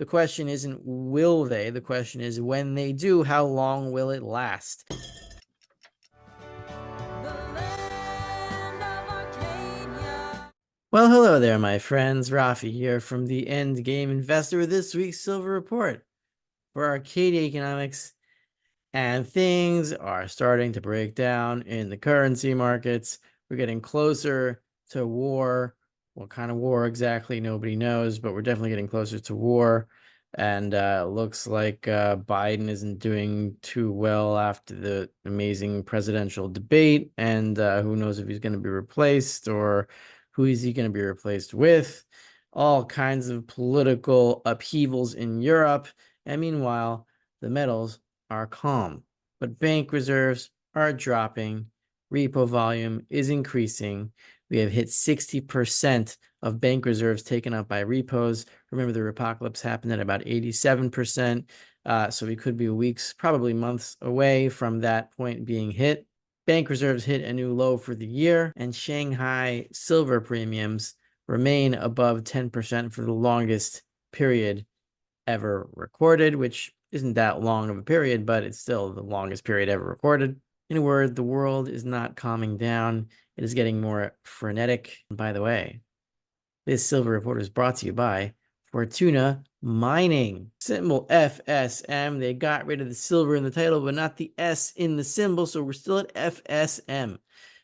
The question isn't will they, the question is when they do, how long will it last? Well, hello there, my friends. Rafi here from the End Game Investor with this week's Silver Report for Arcadia Economics. And things are starting to break down in the currency markets. We're getting closer to war. What kind of war exactly? Nobody knows, but we're definitely getting closer to war. And it looks like Biden isn't doing too well after the amazing presidential debate. And who knows if he's going to be replaced or who is he going to be replaced with? All kinds of political upheavals in Europe. And meanwhile, the metals are calm, but bank reserves are dropping. Repo volume is increasing. We have hit 60% of bank reserves taken up by repos. Remember, the apocalypse happened at about 87%. So we could be weeks, probably months away from that point being hit. Bank reserves hit a new low for the year, and Shanghai silver premiums remain above 10% for the longest period ever recorded, which isn't that long of a period, but it's still the longest period ever recorded. In a word, the world is not calming down. It is getting more frenetic. And by the way, this Silver Report is brought to you by Fortuna Mining. Symbol FSM. They got rid of the silver in the title, but not the S in the symbol, so we're still at FSM.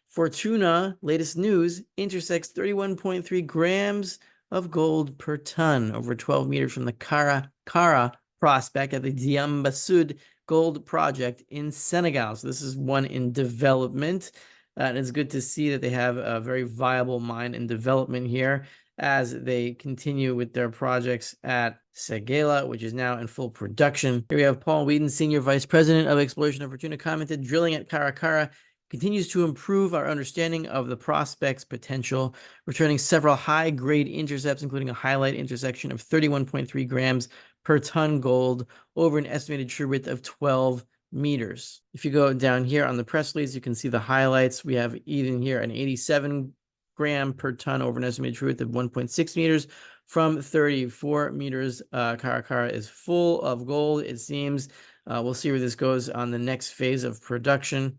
Fortuna, latest news, intersects 31.3 grams of gold per ton over 12 meters from the Kara prospect at the Diamba Sud gold project in Senegal. So this is one in development. And it's good to see that they have a very viable mine in development here as they continue with their projects at Segela, which is now in full production. Here we have Paul Wheaton, Senior Vice President of Exploration of Fortuna, commented, drilling at Karakara continues to improve our understanding of the prospect's potential, returning several high-grade intercepts, including a highlight intersection of 31.3 grams per ton gold over an estimated true width of 12 meters. If you go down here on the press release, you can see the highlights. We have even here an 87 gram per ton over an estimated true width of 1.6 meters from 34 meters. Karakara is full of gold, it seems. We'll see where this goes on the next phase of production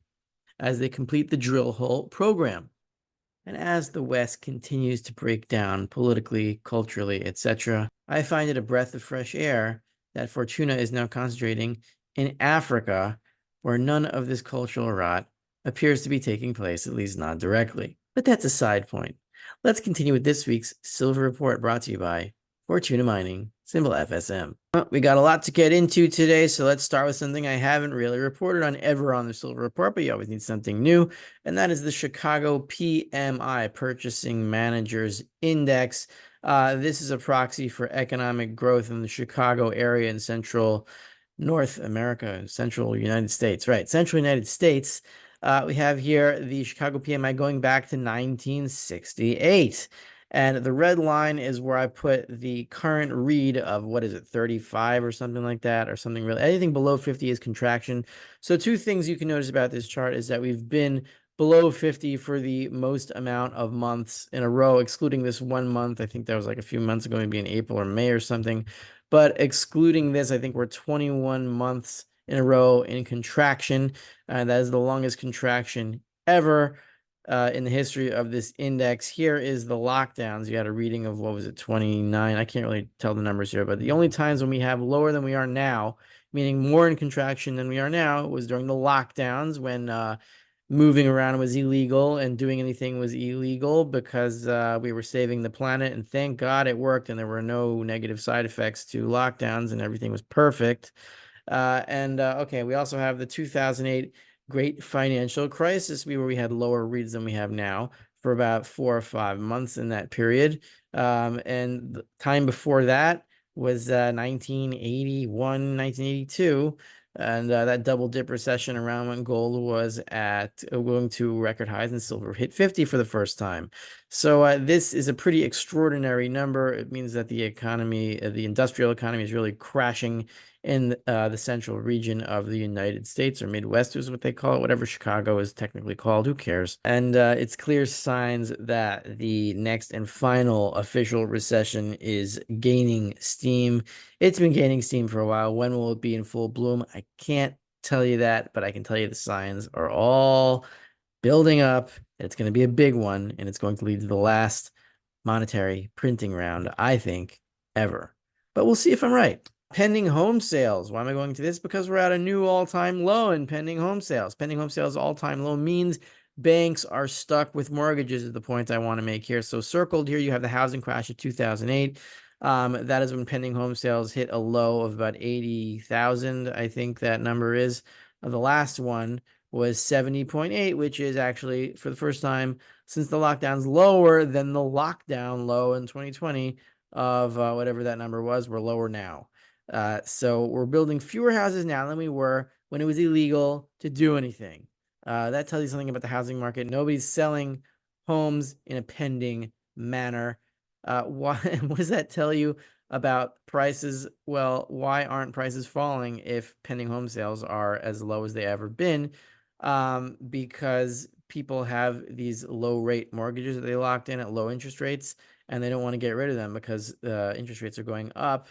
as they complete the drill hole program. And as the West continues to break down politically, culturally, etc., I find it a breath of fresh air that Fortuna is now concentrating in Africa, where none of this cultural rot appears to be taking place, at least not directly. But that's a side point. Let's continue with this week's Silver Report, brought to you by Fortuna Mining, symbol FSM. Well, we got a lot to get into today, so let's start with something I haven't really reported on ever on the Silver Report, but you always need something new, and that is the Chicago PMI, Purchasing Managers Index. This is a proxy for economic growth in the Chicago area in central North America, central United States, right? Central United States. We have here the Chicago PMI going back to 1968. And the red line is where I put the current read of, what is it, 35 or something like that, or something really. Anything below 50 is contraction. So two things you can notice about this chart is that we've been below 50 for the most amount of months in a row, excluding this 1 month. I think that was like a few months ago, maybe in April or May or something. But excluding this, I think we're 21 months in a row in contraction. That is the longest contraction ever in the history of this index. Here is the lockdowns. You had a reading of, what was it, 29? I can't really tell the numbers here, but the only times when we have lower than we are now, meaning more in contraction than we are now, was during the lockdowns when moving around was illegal and doing anything was illegal because we were saving the planet. And thank God it worked and there were no negative side effects to lockdowns and everything was perfect. Okay, we also have the 2008 Great Financial Crisis, where we had lower reads than we have now for about 4 or 5 months in that period. And the time before that was 1981, 1982. And that double dip recession around when gold was at going to record highs and silver hit 50 for the first time. So this is a pretty extraordinary number. It means that the economy, the industrial economy, is really crashing in the central region of the United States, or Midwest is what they call it, whatever Chicago is technically called. Who cares? And it's clear signs that the next and final official recession is gaining steam. It's been gaining steam for a while. When will it be in full bloom? I can't tell you that, but I can tell you the signs are all building up. It's going to be a big one, and it's going to lead to the last monetary printing round, I think, ever. But we'll see if I'm right. Pending home sales. Why am I going to this? Because we're at a new all-time low in pending home sales. Pending home sales all-time low means banks are stuck with mortgages, is the point I want to make here. So circled here, you have the housing crash of 2008. That is when pending home sales hit a low of about 80,000, I think that number is. The last one was 70.8, which is actually, for the first time since the lockdown's, lower than the lockdown low in 2020 of whatever that number was. We're lower now. So we're building fewer houses now than we were when it was illegal to do anything. That tells you something about the housing market. Nobody's selling homes in a pending manner. Why? What does that tell you about prices? Well, why aren't prices falling if pending home sales are as low as they ever been? Because people have these low rate mortgages that they locked in at low interest rates, and they don't want to get rid of them because interest rates are going up.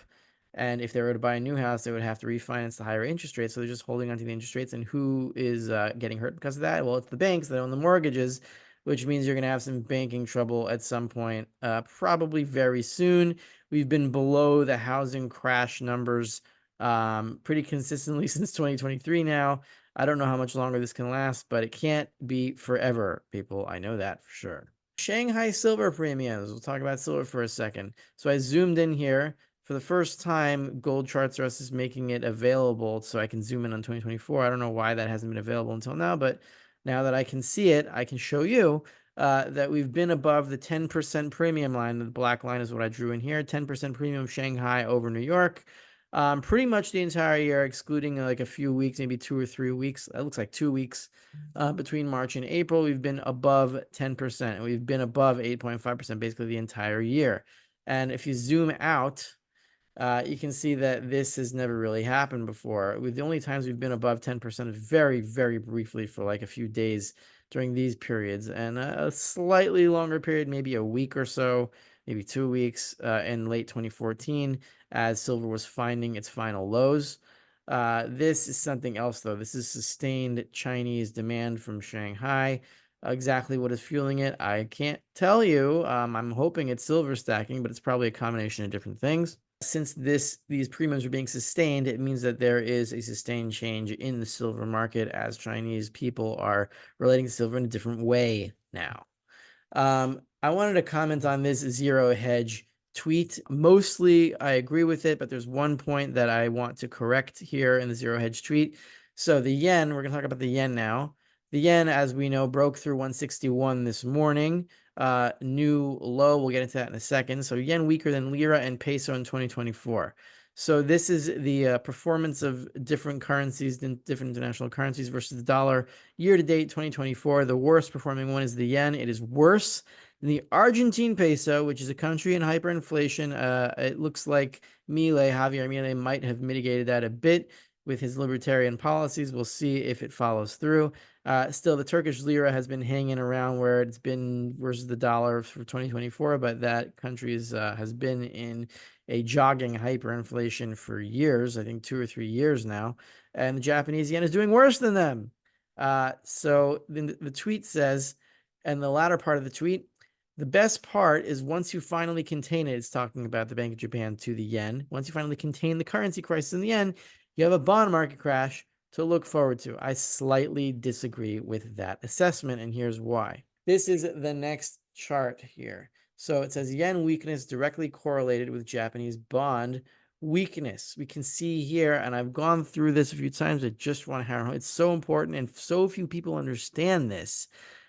And if they were to buy a new house, they would have to refinance the higher interest rates. So they're just holding on to the interest rates. And who is getting hurt because of that? Well, it's the banks that own the mortgages, which means you're going to have some banking trouble at some point, probably very soon. We've been below the housing crash numbers pretty consistently since 2023 now. I don't know how much longer this can last, but it can't be forever, people. I know that for sure. Shanghai silver premiums. We'll talk about silver for a second. So I zoomed in here. For the first time, Gold Charts R Us is making it available so I can zoom in on 2024. I don't know why that hasn't been available until now, but now that I can see it, I can show you that we've been above the 10% premium line. The black line is what I drew in here. 10% premium Shanghai over New York. Pretty much the entire year, excluding like a few weeks, maybe 2 or 3 weeks. That looks like 2 weeks between March and April. We've been above 10%, and we've been above 8.5% basically the entire year. And if you zoom out, you can see that this has never really happened before. The only times we've been above 10% is very, very briefly for like a few days during these periods, and a slightly longer period, maybe a week or so, maybe 2 weeks in late 2014 as silver was finding its final lows. This is something else, though. This is sustained Chinese demand from Shanghai. Exactly what is fueling it, I can't tell you. I'm hoping it's silver stacking, but it's probably a combination of different things. Since these premiums are being sustained, it means that there is a sustained change in the silver market as Chinese people are relating to silver in a different way now. I wanted to comment on this zero hedge tweet. Mostly, I agree with it, but there's one point that I want to correct here in the zero hedge tweet. So the yen, we're going to talk about the yen now. The yen, as we know, broke through 161 this morning. New low. We'll get into that in a second. So yen weaker than lira and peso in 2024. So this is the performance of different currencies, different international currencies versus the dollar. Year to date, 2024, the worst performing one is the yen. It is worse than the Argentine peso, which is a country in hyperinflation. It looks like Javier Milei might have mitigated that a bit with his libertarian policies. We'll see if it follows through. Still, the Turkish lira has been hanging around where it's been versus the dollar for 2024, but that country has been in a jogging hyperinflation for years, I think 2 or 3 years now, and the Japanese yen is doing worse than them. So the tweet says, and the latter part of the tweet, the best part is once you finally contain it, it's talking about the Bank of Japan to the yen. Once you finally contain the currency crisis in the yen, you have a bond market crash to look forward to. I slightly disagree with that assessment, and here's why. This is the next chart here. So it says yen weakness directly correlated with Japanese bond weakness. We can see here, and I've gone through this a few times. I just want to hammer home. It's so important, and so few people understand this,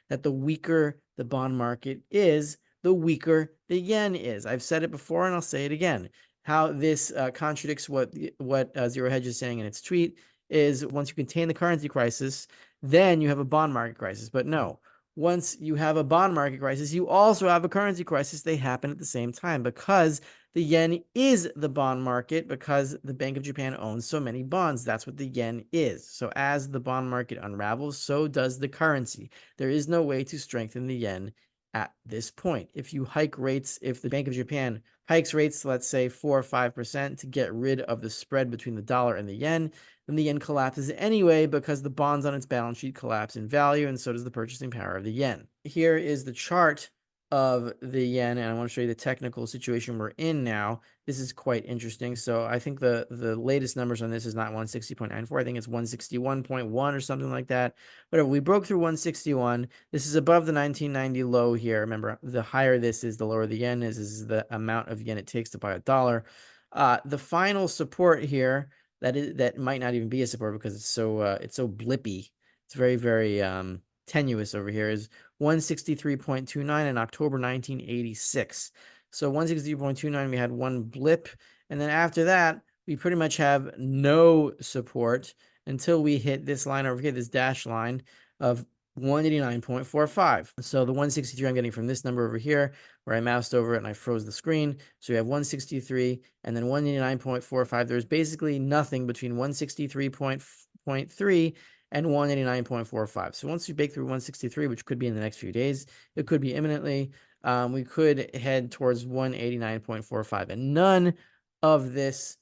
that the weaker the bond market is, the weaker the yen is. I've said it before, and I'll say it again. How this contradicts what Zero Hedge is saying in its tweet is once you contain the currency crisis, then you have a bond market crisis. But no, once you have a bond market crisis, you also have a currency crisis. They happen at the same time because the yen is the bond market, because the Bank of Japan owns so many bonds. That's what the yen is. So as the bond market unravels, so does the currency. There is no way to strengthen the yen at this point. If you hike rates, if the Bank of Japan hikes rates, let's say 4 or 5% to get rid of the spread between the dollar and the yen, then the yen collapses anyway because the bonds on its balance sheet collapse in value, and so does the purchasing power of the yen. Here is the chart of the yen, and I want to show you the technical situation we're in now. This is quite interesting. So I think the latest numbers on this is not 160.94. I think it's 161.1 or something like that. Whatever, we broke through 161. This is above the 1990 low here. Remember, the higher this is, the lower the yen is the amount of yen it takes to buy a dollar. The final support here, that might not even be a support because it's so blippy. It's very, very tenuous over here, is 163.29 in October 1986. So 163.29, we had one blip, and then after that, we pretty much have no support until we hit this line over here, this dash line of 189.45. So the 163 I'm getting from this number over here, where I moused over it and I froze the screen. So we have 163 and then 189.45. There's basically nothing between 163.3 and 189.45. So once we break through 163, which could be in the next few days, it could be imminently, we could head towards 189.45. And none of this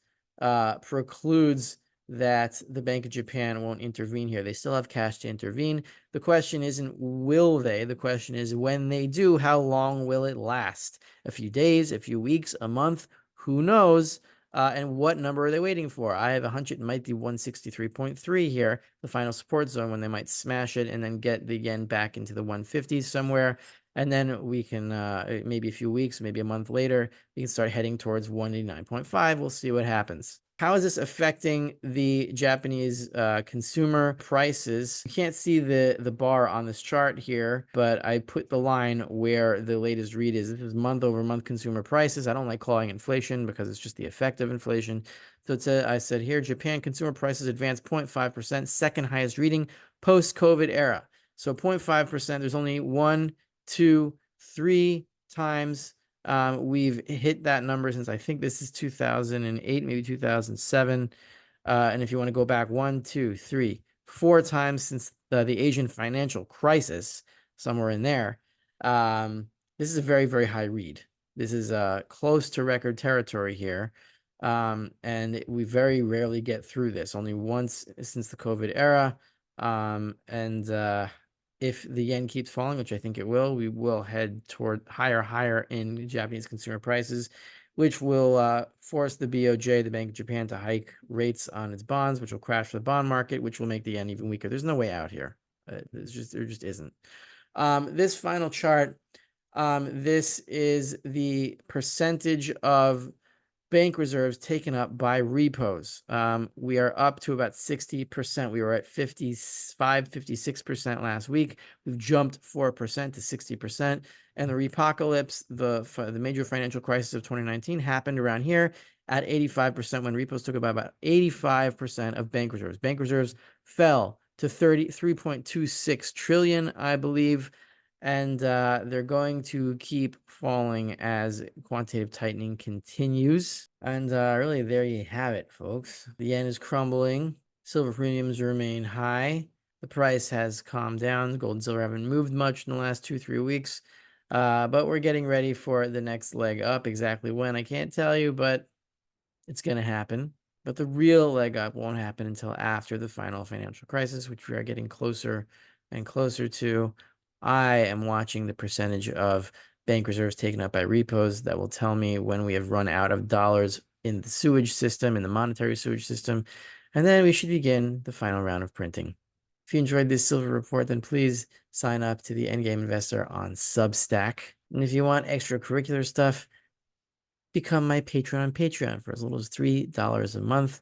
precludes that the Bank of Japan won't intervene here. They still have cash to intervene. The question isn't will they, the question is when they do, how long will it last? A few days, a few weeks, a month, who knows? And what number are they waiting for? I have a hunch it might be 163.3 here, the final support zone, when they might smash it and then get the yen back into the 150s somewhere. And then we can, maybe a few weeks, maybe a month later, we can start heading towards 189.5. We'll see what happens. How is this affecting the Japanese consumer prices? You can't see the bar on this chart here, but I put the line where the latest read is. This is month-over-month consumer prices. I don't like calling inflation because it's just the effect of inflation. So I said here, Japan consumer prices advanced 0.5%, second highest reading post-COVID era. So 0.5%, there's only 1, 2, 3 times we've hit that number since I think this is 2008, maybe 2007. And if you want to go back 1, 2, 3, 4 times since the Asian financial crisis, somewhere in there, this is a very, very high read. This is close to record territory here. And we very rarely get through this, only once since the COVID era. If the yen keeps falling, which I think it will, we will head toward higher in Japanese consumer prices, which will force the BOJ, the Bank of Japan, to hike rates on its bonds, which will crash the bond market, which will make the yen even weaker. There's no way out here. There just isn't. This final chart, this is the percentage of bank reserves taken up by repos. We are up to about 60%. We were at 55, 56% last week. We've jumped 4% to 60%. And the repocalypse, the major financial crisis of 2019, happened around here at 85%, when repos took about 85% of bank reserves. Bank reserves fell to 33.26 trillion, I believe. And they're going to keep falling as quantitative tightening continues. And really, there you have it, folks. The yen is crumbling. Silver premiums remain high. The price has calmed down. Gold and silver haven't moved much in the last 2-3 weeks. But we're getting ready for the next leg up. Exactly when, I can't tell you, but it's going to happen. But the real leg up won't happen until after the final financial crisis, which we are getting closer and closer to. I am watching the percentage of bank reserves taken up by repos. That will tell me when we have run out of dollars in the sewage system, in the monetary sewage system. And then we should begin the final round of printing. If you enjoyed this silver report, then please sign up to the Endgame Investor on Substack. And if you want extracurricular stuff, become my patron on Patreon for as little as $3 a month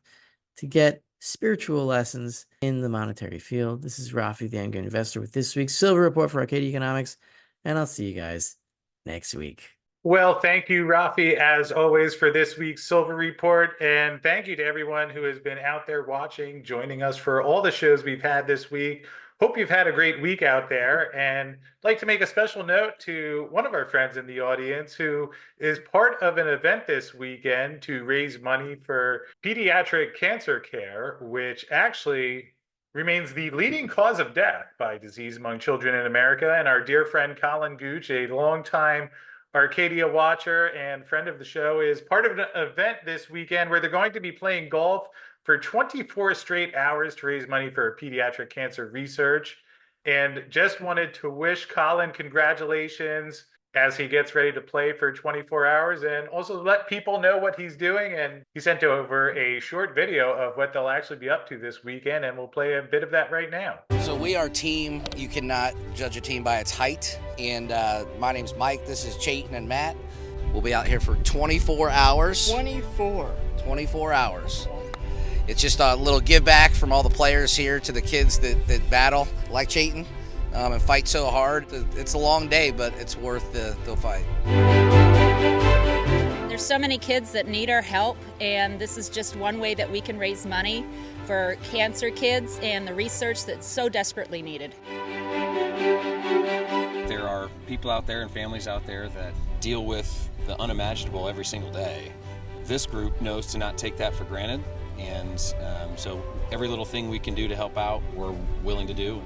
to get spiritual lessons in the monetary field. This is Rafi, the Endgame Investor, with this week's Silver Report for Arcadia Economics, and I'll see you guys next week. Well, thank you, Rafi, as always, for this week's Silver Report. And thank you to everyone who has been out there watching, joining us for all the shows we've had this week. Hope you've had a great week out there, and I'd like to make a special note to one of our friends in the audience who is part of an event this weekend to raise money for pediatric cancer care, which actually remains the leading cause of death by disease among children in America. And our dear friend Colin Gooch, a longtime Arcadia watcher and friend of the show, is part of an event this weekend where they're going to be playing golf for 24 straight hours to raise money for pediatric cancer research. And just wanted to wish Colin congratulations as he gets ready to play for 24 hours, and also let people know what he's doing. And he sent over a short video of what they'll actually be up to this weekend, and we'll play a bit of that right now. So we are a team. You cannot judge a team by its height. And my name's Mike. This is Chayton and Matt. We'll be out here for 24 hours. 24 hours. It's just a little give back from all the players here to the kids that battle like Chayton and fight so hard. It's a long day, but it's worth the fight. There's so many kids that need our help, and this is just one way that we can raise money for cancer kids and the research that's so desperately needed. There are people out there and families out there that deal with the unimaginable every single day. This group knows to not take that for granted. And so every little thing we can do to help out, we're willing to do.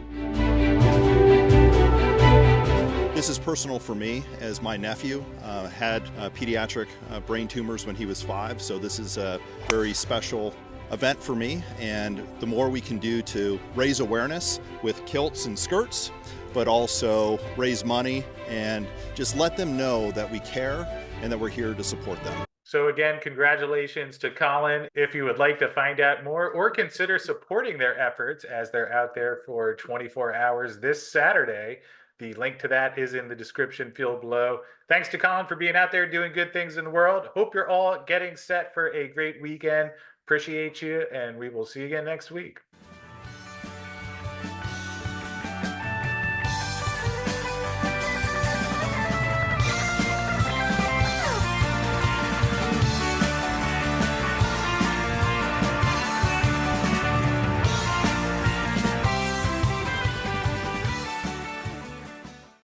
This is personal for me, as my nephew had pediatric brain tumors when he was 5, so this is a very special event for me, and the more we can do to raise awareness with kilts and skirts, but also raise money and just let them know that we care and that we're here to support them. So again, congratulations to Colin. If you would like to find out more or consider supporting their efforts as they're out there for 24 hours this Saturday, the link to that is in the description field below. Thanks to Colin for being out there doing good things in the world. Hope you're all getting set for a great weekend. Appreciate you, and we will see you again next week.